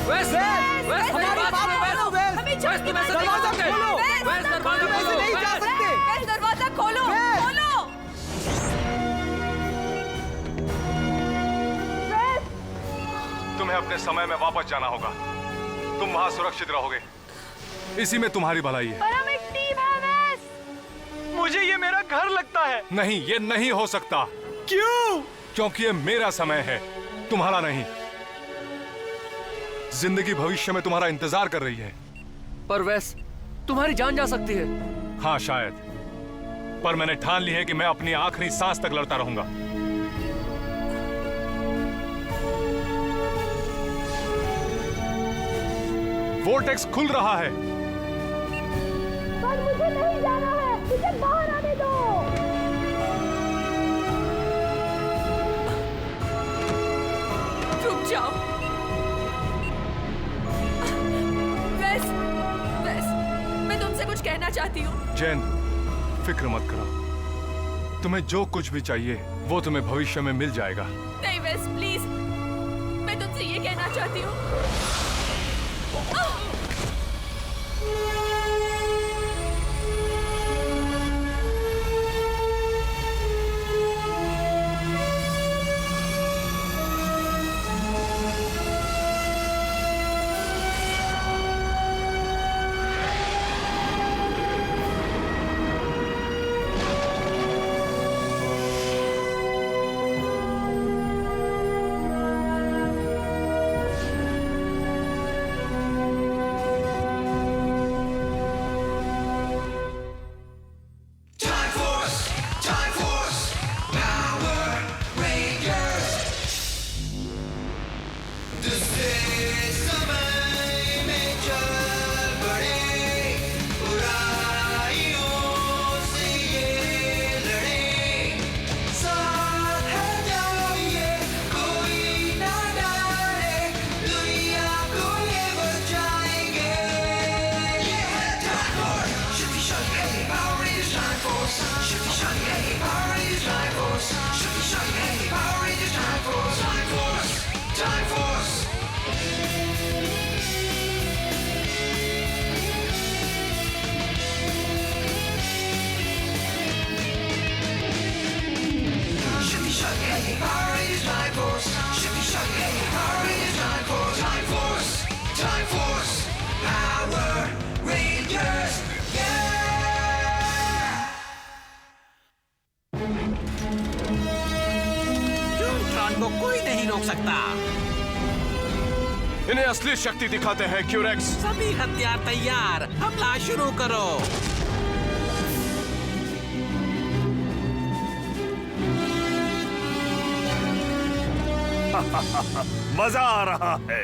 वेस, वेस, हमारी बात सुनो, वेस। हमें वेस, तुम ऐसे नहीं दरवाजा कर सकते। खोलो। वेस, दरवाजा तुम ऐसे नहीं जा सकते। वेस, दरवाजा खोलो, वेस। खोलो। तुम्हें अपने समय में वापस जाना होगा। तुम वहां सुरक्षित रहोगे, इसी में तुम्हारी भलाई है। पर हम एक टीम है, वेस। मुझे ये मेरा घर लगता है। नहीं, ये नहीं हो सकता। क्यों? क्योंकि ये मेरा समय है, तुम्हारा नहीं। जिंदगी भविष्य में तुम्हारा इंतजार कर रही है। पर वेस, तुम्हारी जान जा सकती है। हाँ शायद, पर मैंने ठान ली है कि मैं अपनी आखिरी सांस तक लड़ता रहूंगा। वोर्टेक्स खुल रहा है। पर मुझे नहीं जाना है, मुझे बाहर आने दो। रुक जाओ। वेस, वेस, मैं तुमसे कुछ कहना चाहती हूँ। जैन, फिक्र मत करो। तुम्हें जो कुछ भी चाहिए वो तुम्हें भविष्य में मिल जाएगा। नहीं वेस, प्लीज, मैं तुमसे ये कहना चाहती हूँ। को कोई नहीं रोक सकता। इन्हें असली शक्ति दिखाते हैं क्यूरेक्स। सभी हथियार तैयार, हमला शुरू करो। मजा आ रहा है।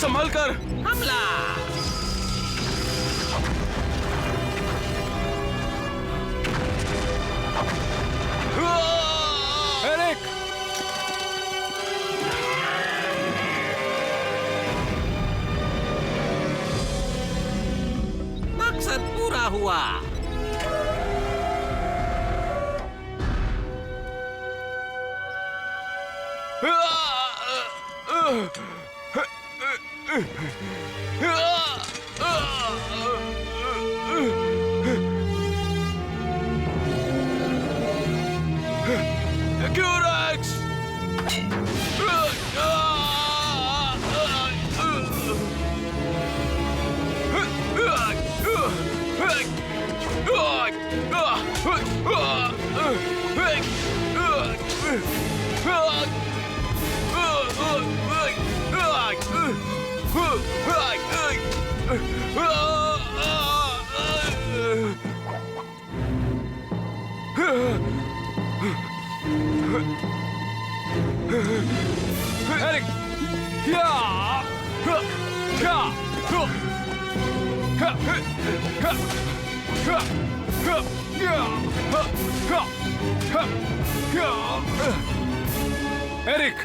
संभल कर। हमला। एरिक, मकसद पूरा हुआ। क्यूरेक्स! Erik! Ja! Ja! एरिक,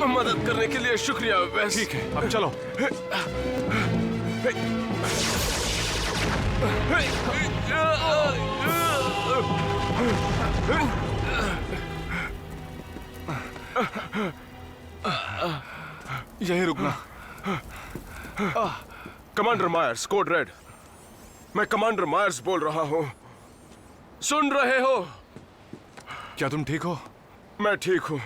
मदद करने के लिए शुक्रिया। ठीक है, अब चलो। यही रुकना। Commander Myers, code red. मैं कमांडर मायर्स बोल रहा हूं। सुन रहे हो? क्या तुम ठीक हो? मैं ठीक हूं।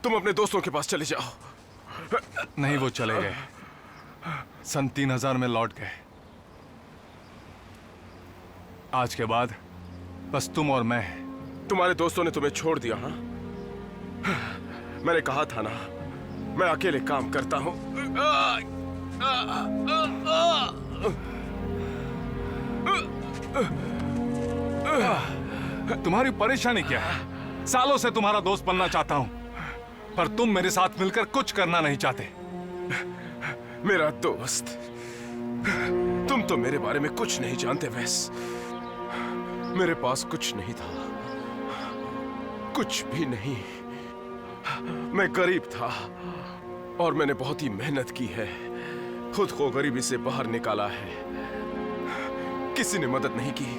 तुम अपने दोस्तों के पास चले जाओ। नहीं, वो चले गए। सन 3000 में लौट गए। आज के बाद बस तुम और मैं। तुम्हारे दोस्तों ने तुम्हें छोड़ दिया? हाँ, मैंने कहा था ना, मैं अकेले काम करता हूं। तुम्हारी परेशानी क्या है? सालों से तुम्हारा दोस्त बनना चाहता हूं, पर तुम मेरे साथ मिलकर कुछ करना नहीं चाहते। मेरा दोस्त? तुम तो मेरे बारे में कुछ नहीं जानते वैस। मेरे पास कुछ नहीं था, कुछ भी नहीं। मैं गरीब था और मैंने बहुत ही मेहनत की है, खुद को गरीबी से बाहर निकाला है। किसी ने मदद नहीं की,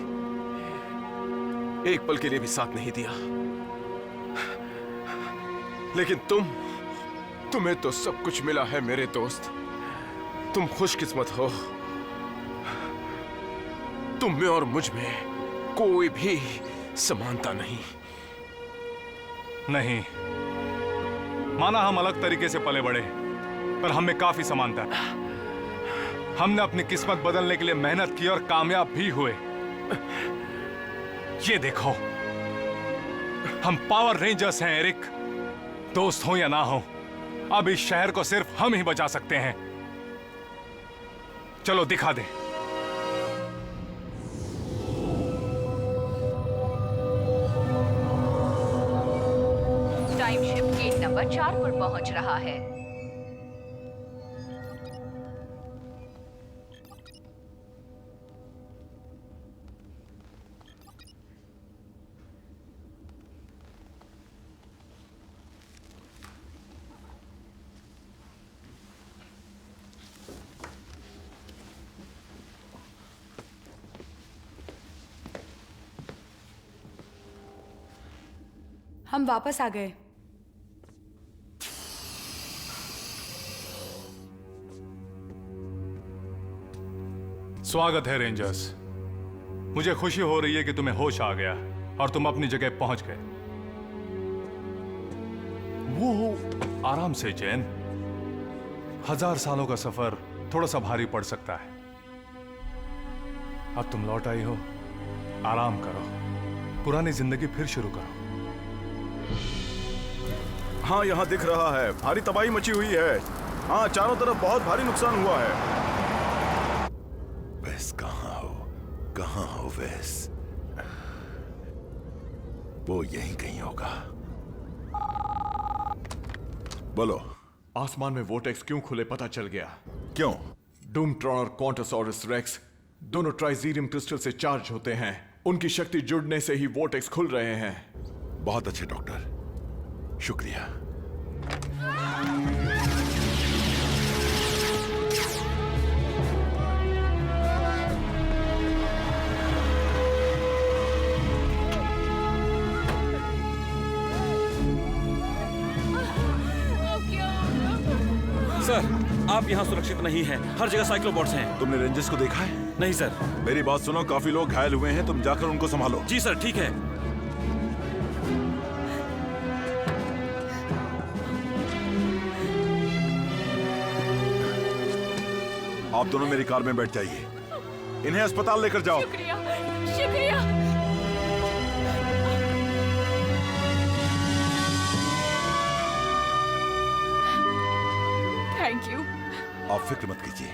एक पल के लिए भी साथ नहीं दिया। लेकिन तुम्हें तो सब कुछ मिला है मेरे दोस्त। तुम खुशकिस्मत हो। तुम में और मुझ में कोई भी समानता नहीं। नहीं, माना हम अलग तरीके से पले बड़े, पर हम में काफी समानता है। हमने अपनी किस्मत बदलने के लिए मेहनत की और कामयाब भी हुए। ये देखो, हम पावर रेंजर्स हैं एरिक। दोस्त हो या ना हो, अब इस शहर को सिर्फ हम ही बचा सकते हैं। चलो दिखा दे। टाइम शिप गेट नंबर 4 पर पहुंच रहा है। हम वापस आ गए। स्वागत है रेंजर्स। मुझे खुशी हो रही है कि तुम्हें होश आ गया और तुम अपनी जगह पहुंच गए। वो आराम से जैन। 1000 सालों का सफर थोड़ा सा भारी पड़ सकता है। अब तुम लौट आई हो, आराम करो, पुरानी जिंदगी फिर शुरू करो। हाँ, यहाँ दिख रहा है, भारी तबाही मची हुई है। हाँ, चारों तरफ बहुत भारी नुकसान हुआ है। वेस कहाँ हो वेस? वो यहीं कहीं होगा। बोलो। आसमान में वोटेक्स क्यों खुले पता चल गया। क्यों? डूमट्रॉन और क्वांटोसॉरस रेक्स दोनों ट्राइजीरियम क्रिस्टल से चार्ज होते हैं। उनकी शक्ति जुड़ने से ही वोटेक्स खुल रहे हैं। बहुत अच्छे डॉक्टर, शुक्रिया। सर, आप यहाँ सुरक्षित नहीं हैं। हर जगह साइक्लोबॉट्स हैं। तुमने रेंजर्स को देखा है? नहीं सर। मेरी बात सुनो, काफी लोग घायल हुए हैं, तुम जाकर उनको संभालो। जी सर, ठीक है। आप दोनों मेरी कार में बैठ जाइए, इन्हें अस्पताल लेकर जाओ। शुक्रिया, शुक्रिया। Thank you. आप फिक्र मत कीजिए।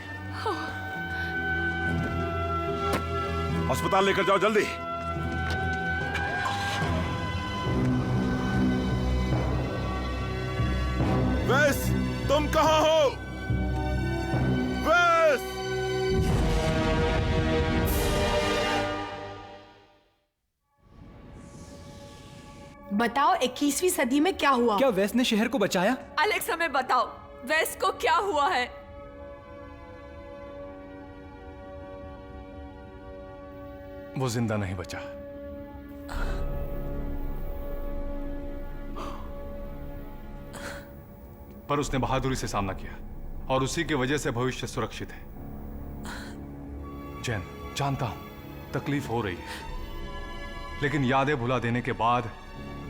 अस्पताल लेकर जाओ जल्दी। वेस, तुम कहां हो? वेस! बताओ 21वीं सदी में क्या हुआ? क्या वेस ने शहर को एलेक्स, हमें बताओ, वेस को क्या हुआ है? वो जिंदा नहीं बचा। पर उसने बहादुरी से सामना किया और उसी की वजह से भविष्य सुरक्षित है। जैन, जानता हूं तकलीफ हो रही है, लेकिन यादें भुला देने के बाद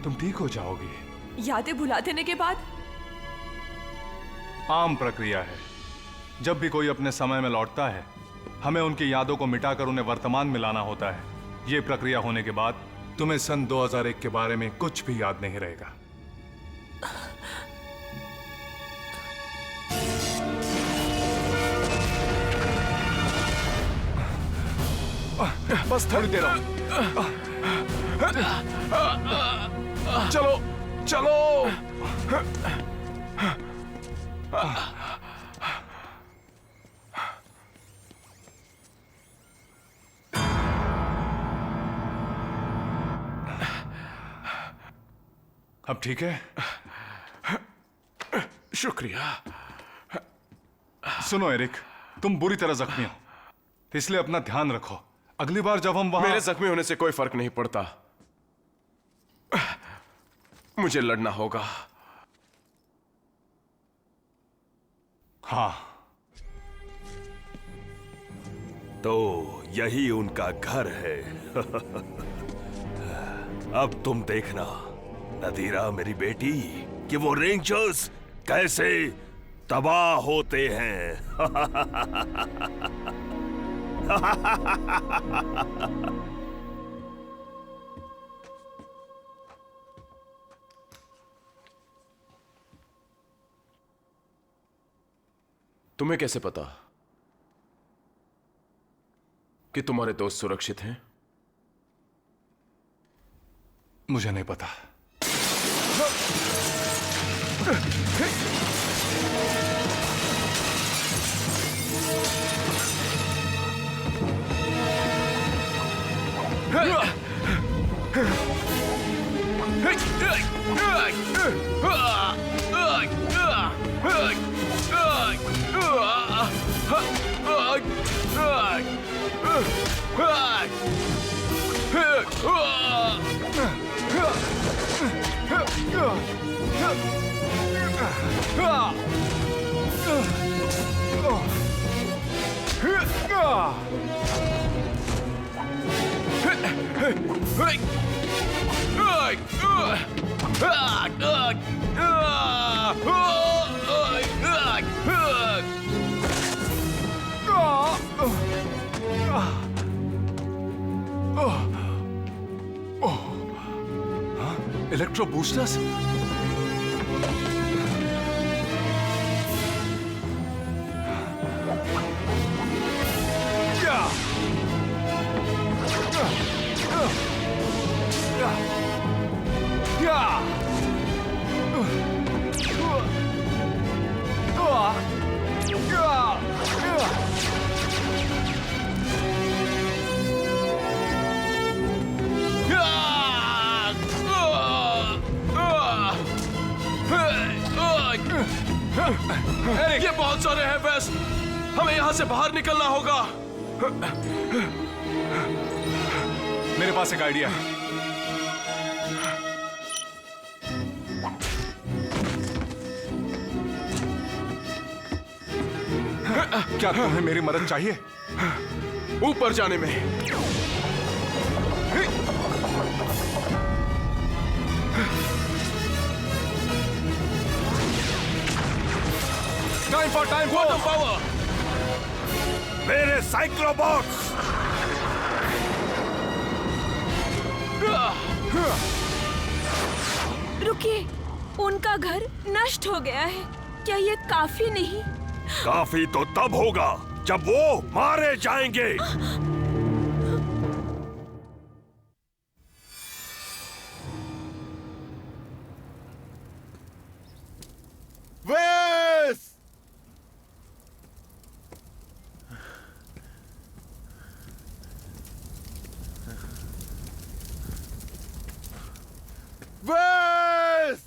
तुम ठीक हो जाओगी। यादें भुला देने के बाद? आम प्रक्रिया है। जब भी कोई अपने समय में लौटता है, हमें उनकी यादों को मिटाकर उन्हें वर्तमान में लाना होता है। यह प्रक्रिया होने के बाद तुम्हें सन 2001 के बारे में कुछ भी याद नहीं रहेगा। बस थोड़ी देर और। चलो चलो। अब ठीक है? शुक्रिया। सुनो एरिक, तुम बुरी तरह जख्मी हो, इसलिए अपना ध्यान रखो। अगली बार जब हम वहां... मेरे जख्मी होने से कोई फर्क नहीं पड़ता। मुझे लड़ना होगा। हाँ। तो यही उनका घर है। अब तुम देखना नदीरा मेरी बेटी कि वो रेंजर्स कैसे तबाह होते हैं। तुम्हें कैसे पता कि तुम्हारे दोस्त सुरक्षित हैं? मुझे नहीं पता। Electro boosters? ये बहुत सारे हैं वेस। हमें यहां से बाहर निकलना होगा। मेरे पास एक आइडिया है। क्या तुम्हें मेरी मदद चाहिए? ऊपर जाने में। Time for quantum power. मेरे साइक्लोबॉट्स। रुकिए, उनका घर नष्ट हो गया है। क्या ये काफी नहीं? काफी तो तब होगा जब वो मारे जाएंगे। वेस! वेस!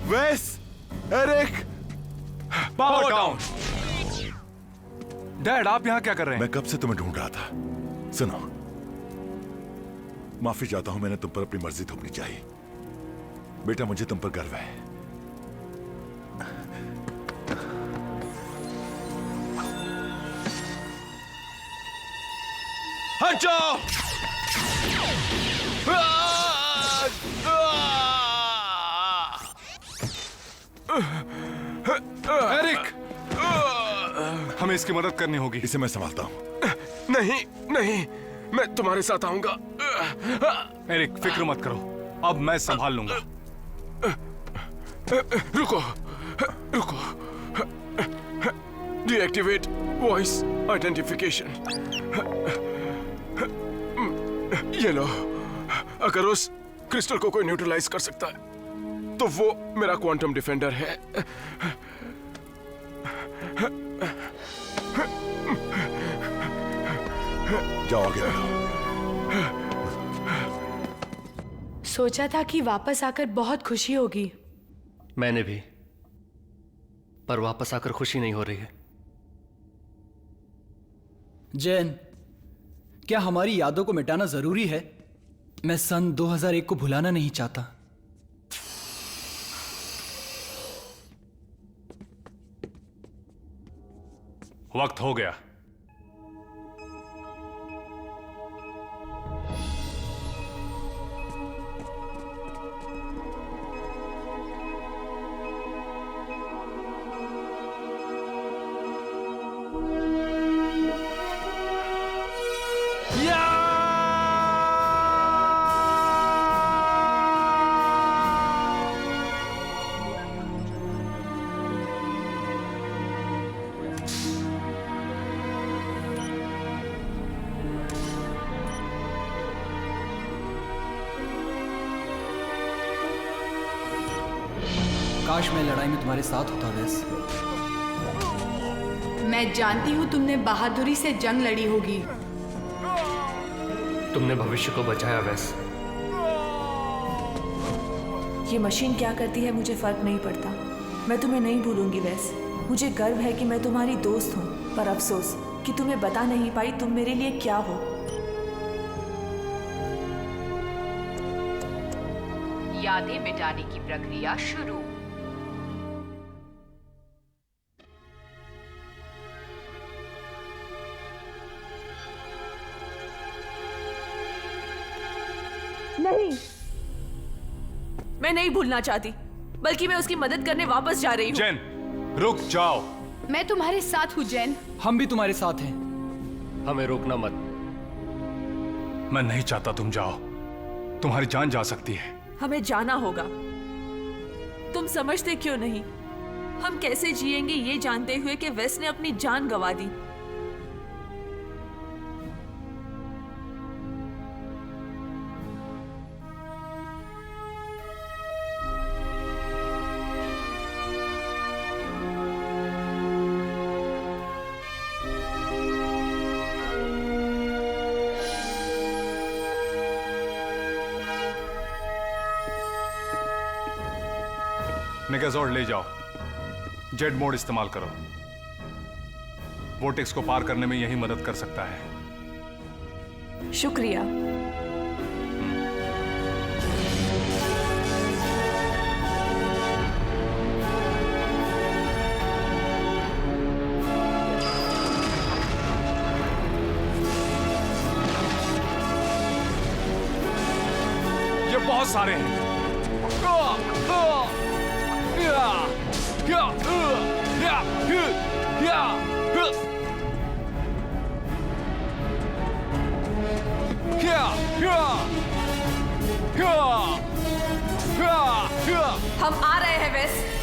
वेस, एरिक, पावर डाउन। डैड, आप यहाँ क्या कर रहे हैं? मैं कब से तुम्हें ढूंढ रहा था। सुनो, माफी चाहता हूं, मैंने तुम पर अपनी मर्जी थोपनी चाहिए। बेटा, मुझे तुम पर गर्व है। हटो! एरिक, हमें इसकी मदद करनी होगी। इसे मैं संभालता हूं। नहीं नहीं, मैं तुम्हारे साथ आऊंगा। एरिक, फिक्र मत करो, अब मैं संभाल लूंगा। रुको रुको, डीएक्टिवेट वॉइस आइडेंटिफिकेशन। ये लो, अगर उस क्रिस्टल को कोई न्यूट्रलाइज कर सकता है तो वो मेरा क्वांटम डिफेंडर है। जाओ आगे बढ़ो। सोचा था कि वापस आकर बहुत खुशी होगी। मैंने भी, पर वापस आकर खुशी नहीं हो रही है। जैन, क्या हमारी यादों को मिटाना जरूरी है? मैं सन 2001 को भुलाना नहीं चाहता। वक्त हो गया। काश मैं लड़ाई में तुम्हारे साथ होता वैस। मैं जानती हूँ तुमने बहादुरी से जंग लड़ी होगी। तुमने भविष्य को बचाया वैस। ये मशीन क्या करती है मुझे फर्क नहीं पड़ता। मैं तुम्हें नहीं भूलूंगी वैस। मुझे गर्व है कि मैं तुम्हारी दोस्त हूँ, पर अफसोस कि तुम्हें बता नहीं पाई तुम मेरे लिए क्या हो। यादें मिटाने की प्रक्रिया शुरू। नहीं, मैं नहीं भूलना चाहती, बल्कि मैं उसकी मदद करने वापस जा रही हूँ। जैन, रुक जाओ। मैं तुम्हारे साथ हूँ जैन। हम भी तुम्हारे साथ हैं। हमें रोकना मत। मैं नहीं चाहता तुम जाओ, तुम्हारी जान जा सकती है। हमें जाना होगा। तुम समझते क्यों नहीं? हम कैसे जिएंगे ये जानते हुए कि वेस ने अपनी जान गंवा दी। मेगाजॉर्ड ले जाओ, जेट मोड इस्तेमाल करो। वोर्टेक्स को पार करने में यही मदद कर सकता है। शुक्रिया। ये बहुत सारे हैं। हम आ रहे हैं वेस।